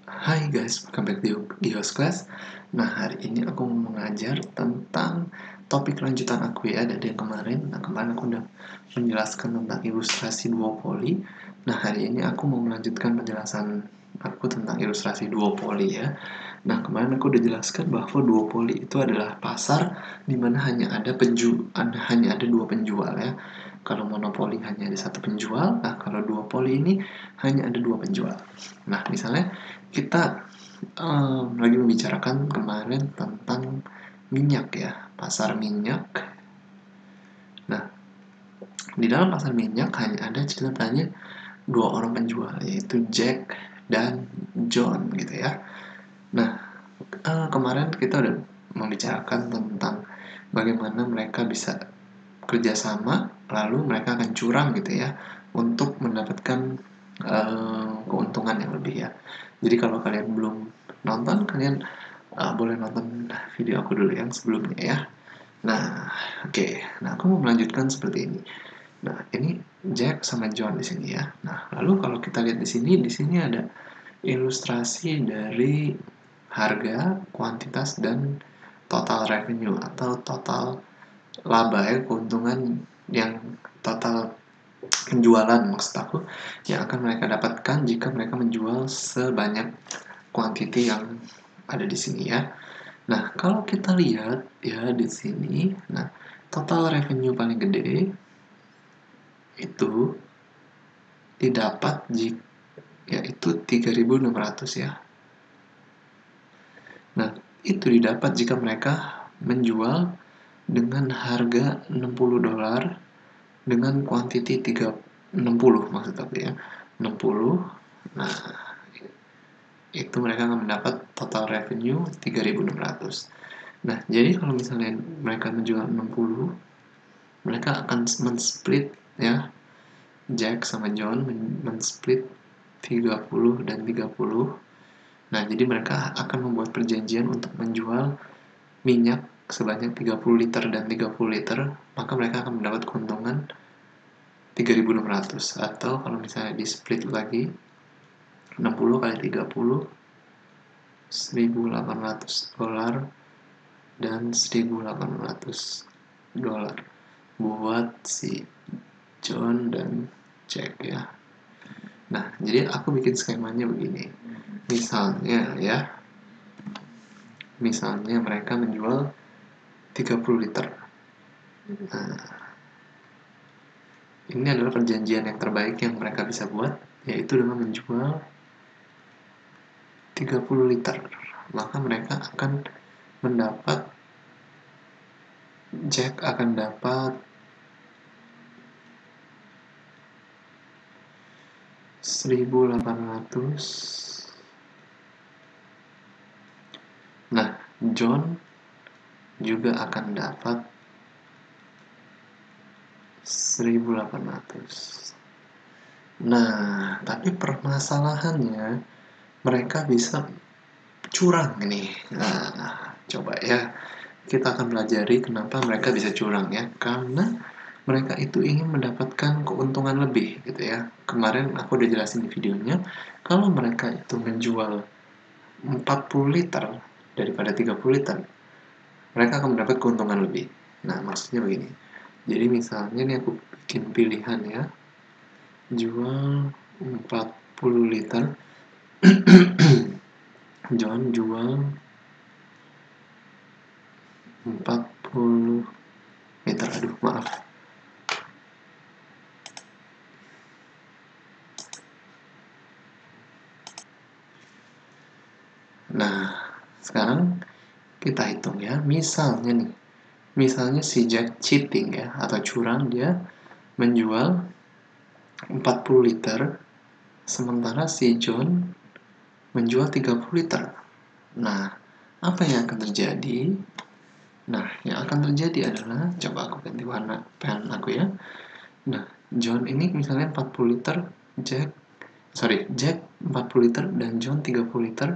Hai guys, welcome back di Yos Class. Nah, hari ini aku mau mengajar tentang topik lanjutan aku ya dari yang kemarin. Nah, kemarin aku udah menjelaskan tentang ilustrasi duopoli. Nah, hari ini aku mau melanjutkan penjelasan aku tentang ilustrasi duopoli ya. Nah, kemarin aku udah jelaskan bahwa duopoli itu adalah pasar di mana hanya ada dua penjual ya. Kalau monopoli hanya ada satu penjual, nah kalau duopoli ini hanya ada dua penjual. Nah, misalnya kita lagi membicarakan kemarin tentang minyak ya, pasar minyak. Nah, di dalam pasar minyak hanya ada ceritanya dua orang penjual, yaitu Jack dan John gitu ya. Nah, kemarin kita udah membicarakan tentang bagaimana mereka bisa kerjasama, lalu mereka akan curang gitu ya, untuk mendapatkan keuntungan yang lebih ya. Jadi kalau kalian belum nonton, kalian boleh nonton video aku dulu yang sebelumnya ya. Nah, oke. Nah, aku mau melanjutkan seperti ini. Nah, ini Jack sama John di sini ya. Nah, lalu kalau kita lihat di sini ada ilustrasi dari harga, kuantitas, dan total revenue atau total laba ya, keuntungan yang total penjualan maksud aku yang akan mereka dapatkan jika mereka menjual sebanyak kuantiti yang ada di sini ya. Nah, kalau kita lihat ya di sini, nah total revenue paling gede itu didapat yaitu 3.600 ya. Nah, itu didapat jika mereka menjual dengan harga $60 dengan kuantiti 60 maksud aku ya. 60. Nah, itu mereka akan mendapat total revenue 3.600. Nah, jadi kalau misalnya mereka menjual 60, mereka akan men-split ya. Jack sama John men-split 30 dan 30. Nah, jadi mereka akan membuat perjanjian untuk menjual minyak sebanyak 30 liter dan 30 liter, maka mereka akan mendapat keuntungan 3.600. Atau kalau misalnya di split lagi 60 kali 30, $1.800 dan $1.800 buat si John dan Jack ya. Nah, jadi aku bikin skemanya begini. Misalnya mereka menjual 30 liter. Nah, ini adalah perjanjian yang terbaik yang mereka bisa buat, yaitu dengan menjual 30 liter. Maka mereka akan mendapat, Jack akan dapat 1.800. Nah, John juga akan dapat 1.800. Nah, tapi permasalahannya mereka bisa curang nih. Nah, coba ya kita akan pelajari kenapa mereka bisa curang ya. Karena mereka itu ingin mendapatkan keuntungan lebih gitu ya. Kemarin aku udah jelasin di videonya, kalau mereka itu menjual 40 liter daripada 30 liter, mereka akan mendapat keuntungan lebih. Nah, maksudnya begini. Jadi misalnya nih aku bikin pilihan ya, jual 40 liter, John jual 40 liter, aduh maaf. Nah, sekarang kita hitung ya, misalnya si Jack cheating ya, atau curang, dia menjual 40 liter, sementara si John menjual 30 liter. Nah, apa yang akan terjadi? Nah, yang akan terjadi adalah, coba aku ganti warna pen aku ya. Nah, John ini misalnya 40 liter, Jack 40 liter dan John 30 liter,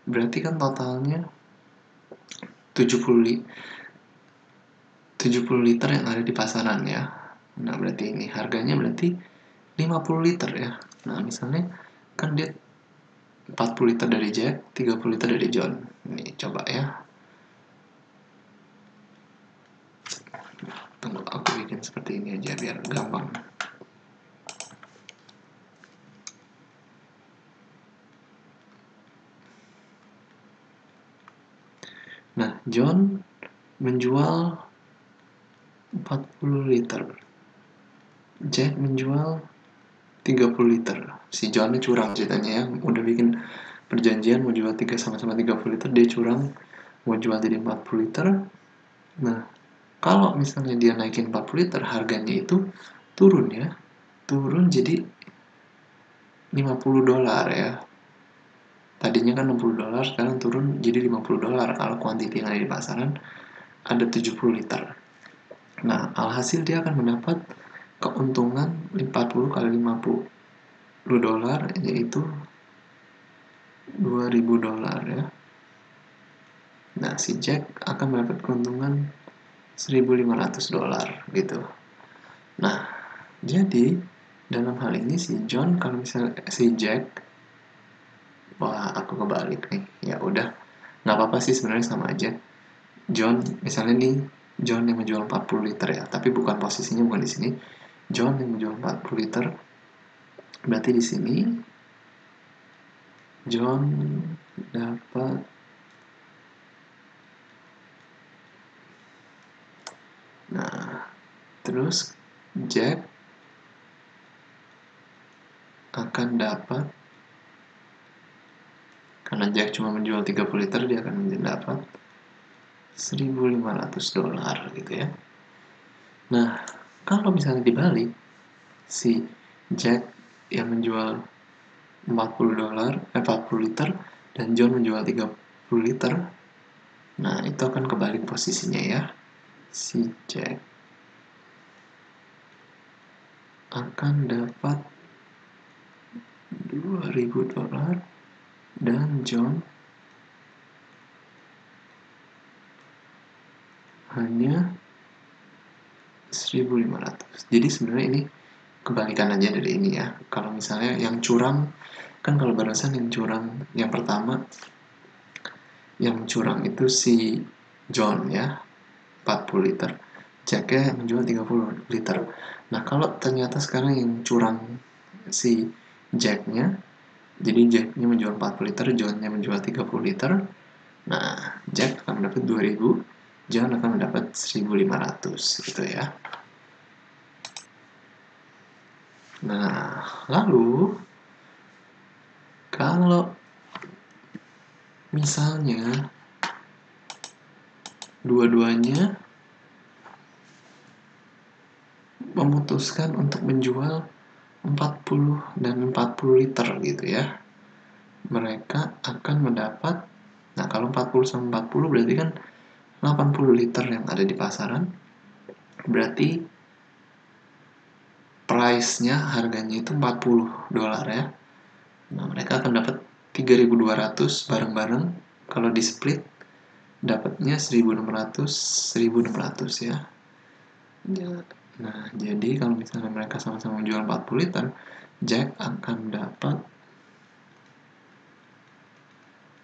berarti kan totalnya 70 liter yang ada di pasaran ya. Nah, berarti ini harganya berarti 50 liter ya. Nah, misalnya kan dia 40 liter dari Jack, 30 liter dari John. Ini coba ya. Tunggu, aku bikin seperti ini aja biar gampang. Nah, John menjual 40 liter. Jack menjual 30 liter. Si John curang ceritanya ya, udah bikin perjanjian mau jual sama-sama 30 liter, dia curang mau jual jadi 40 liter. Nah, kalau misalnya dia naikin 40 liter, harganya itu turun ya. Turun jadi 50 dolar ya. Tadinya kan 60 dolar, sekarang turun jadi 50 dolar. Kalau kuantiti yang ada di pasaran ada 70 liter. Nah, alhasil dia akan mendapat keuntungan 40 kali 50 dolar, yaitu 2000 dolar ya. Nah, si Jack akan mendapat keuntungan 1500 dolar gitu. Nah, jadi dalam hal ini si John, kalau misalnya si Jack, wah aku kebalik nih, ya udah nggak apa-apa sih sebenarnya, sama aja. John misalnya nih, John yang menjual 40 liter ya, tapi bukan posisinya bukan di sini. John yang menjual 40 liter, berarti di sini John dapat terus Jack akan dapat, karena Jack cuma menjual 30 liter, dia akan mendapat 1500 dolar gitu ya. Nah, kalau misalnya dibalik, si Jack yang menjual 40 liter dan John menjual 30 liter, nah itu akan kebalik posisinya ya. Si Jack akan dapat 2000 dolar dan John hanya 1500. Jadi sebenarnya ini kebalikan aja dari ini ya. Kalau misalnya yang curang, kan kalau barusan yang curang yang pertama, yang curang itu si John ya, 40 liter. Jacknya menjual 30 liter. Nah, kalau ternyata sekarang yang curang si Jacknya, jadi Jacknya menjual 40 liter, Johnnya menjual 30 liter. Nah, Jack akan mendapat 2000, John akan mendapat 1500 gitu ya. Nah, lalu kalau misalnya dua-duanya memutuskan untuk menjual 40 dan 40 liter gitu ya, mereka akan mendapat, nah kalau 40 sama 40 berarti kan 80 liter yang ada di pasaran, berarti price-nya, harganya itu 40 dolar ya. Nah, mereka akan dapat 3200 bareng-bareng. Kalau di split dapatnya 1600 ya. Nah, jadi kalau misalnya mereka sama-sama menjual 40 liter, Jack akan dapat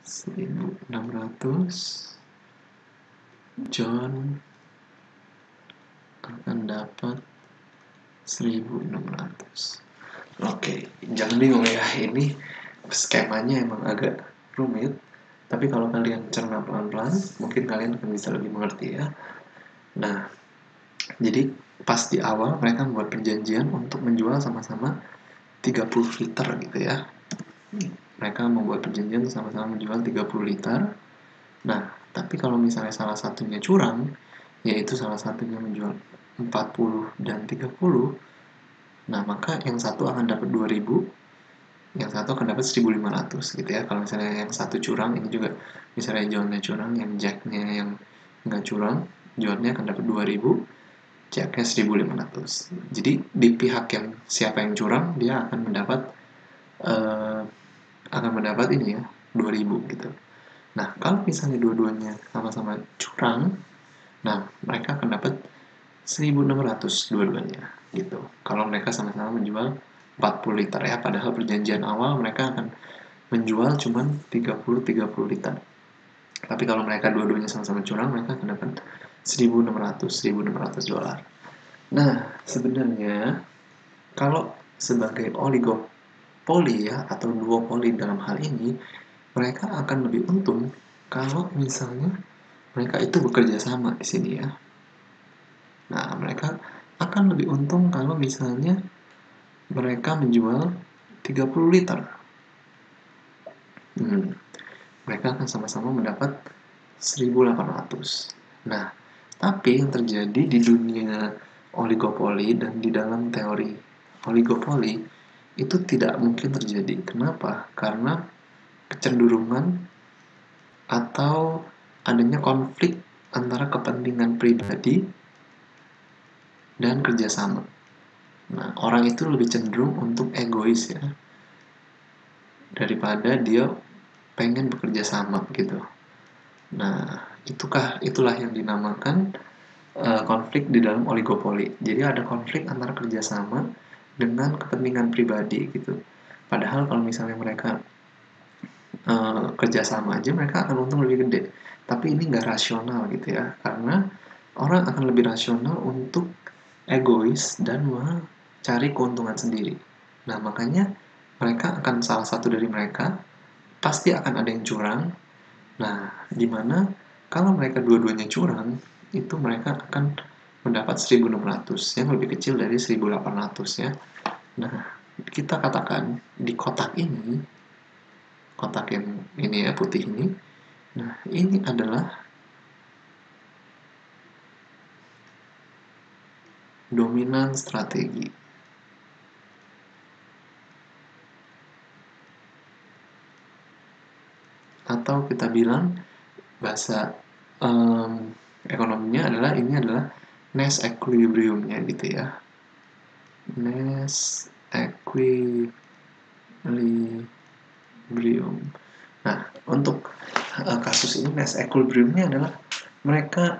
1600, John akan dapat 1600. Oke, jangan bingung ya, ini skemanya emang agak rumit, tapi kalau kalian cerna pelan-pelan, mungkin kalian akan bisa lebih mengerti ya. Nah, jadi pas di awal mereka membuat perjanjian untuk menjual sama-sama 30 liter gitu ya. Mereka membuat perjanjian sama-sama menjual 30 liter. Nah, tapi kalau misalnya salah satunya curang, yaitu salah satunya menjual 40 dan 30, nah maka yang satu akan dapat 2000, yang satu akan dapat 1500 gitu ya. Kalau misalnya yang satu curang, ini juga misalnya Johnnya curang, yang Jacknya yang nggak curang, Johnnya akan dapat 2000, Jacknya 1500. Jadi di pihak yang siapa yang curang, dia akan mendapat ini ya, 2000 gitu. Nah, kalau misalnya dua-duanya sama-sama curang, nah mereka akan dapat 1600 dua-duanya gitu. Kalau mereka sama-sama menjual 40 liter ya, padahal perjanjian awal mereka akan menjual cuman 30 liter. Tapi kalau mereka dua-duanya sama-sama curang, mereka akan dapat 1.600 dolar. Nah, sebenarnya kalau sebagai oligopoli ya atau duopoli dalam hal ini, mereka akan lebih untung kalau misalnya mereka itu bekerja sama di sini ya. Nah, mereka akan lebih untung kalau misalnya mereka menjual 30 liter. Mereka akan sama-sama mendapat 1.800. Nah, tapi yang terjadi di dunia oligopoli dan di dalam teori oligopoli itu tidak mungkin terjadi. Kenapa? Karena kecenderungan atau adanya konflik antara kepentingan pribadi dan kerjasama. Nah, orang itu lebih cenderung untuk egois ya, daripada dia pengen bekerja sama gitu. Nah, itulah yang dinamakan konflik di dalam oligopoli. Jadi ada konflik antara kerjasama dengan kepentingan pribadi gitu. Padahal kalau misalnya mereka kerjasama aja, mereka akan untung lebih gede. Tapi ini nggak rasional gitu ya, karena orang akan lebih rasional untuk egois dan mencari keuntungan sendiri. Nah, makanya mereka akan salah satu dari mereka pasti akan ada yang curang. Nah, dimana kalau mereka dua-duanya curang, itu mereka akan mendapat 1.600 yang lebih kecil dari 1.800 ya. Nah, kita katakan di kotak yang ini ya, putih ini. Nah, ini adalah dominan strategi. Atau kita bilang bahasa ekonominya adalah ini adalah Nash equilibrium-nya gitu ya. Nash equilibrium. Nah, untuk kasus ini Nash equilibrium-nya adalah mereka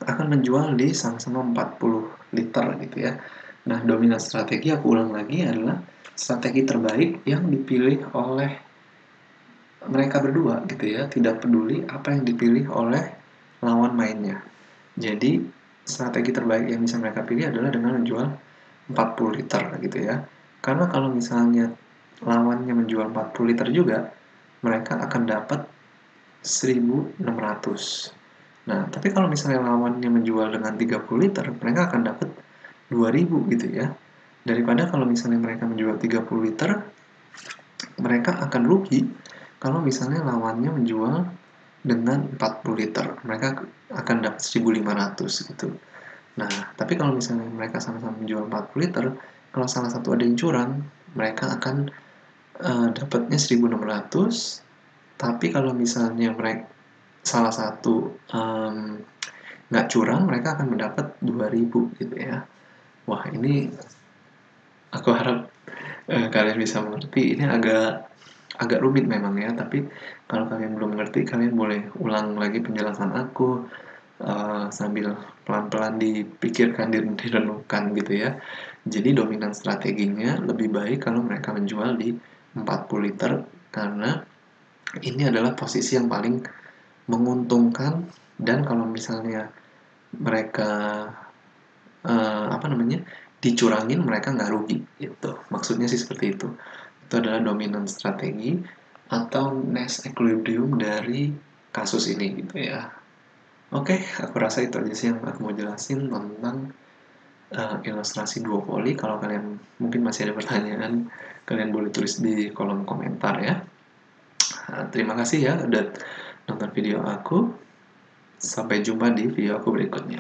akan menjual di sama-sama 40 liter gitu ya. Nah, dominan strategi, aku ulang lagi, adalah strategi terbaik yang dipilih oleh mereka berdua gitu ya, tidak peduli apa yang dipilih oleh lawan mainnya. Jadi strategi terbaik yang bisa mereka pilih adalah dengan menjual 40 liter gitu ya. Karena kalau misalnya lawannya menjual 40 liter juga, mereka akan dapat 1.600. Nah, tapi kalau misalnya lawannya menjual dengan 30 liter, mereka akan dapat 2.000 gitu ya. Daripada kalau misalnya mereka menjual 30 liter, mereka akan rugi kalau misalnya lawannya menjual dengan 40 liter. Mereka akan dapat 1.500 gitu. Nah, tapi kalau misalnya mereka sama-sama menjual 40 liter, kalau salah satu ada yang curang, mereka akan dapatnya 1.600. Tapi kalau misalnya mereka salah satu nggak curang, mereka akan mendapat 2.000 gitu ya. Wah, ini aku harap kalian bisa mengerti. Ini agak rumit memang ya, tapi kalau kalian belum mengerti, kalian boleh ulang lagi penjelasan aku sambil pelan-pelan dipikirkan, direnungkan gitu ya. Jadi dominan strateginya lebih baik kalau mereka menjual di 40 liter, karena ini adalah posisi yang paling menguntungkan. Dan kalau misalnya mereka dicurangin, mereka nggak rugi gitu. Maksudnya sih seperti itu. Itu adalah dominan strategi atau Nash equilibrium dari kasus ini gitu ya. Oke, aku rasa itu aja sih yang aku mau jelasin tentang ilustrasi duopoli. Kalau kalian mungkin masih ada pertanyaan, kalian boleh tulis di kolom komentar ya. Terima kasih ya udah nonton video aku. Sampai jumpa di video aku berikutnya.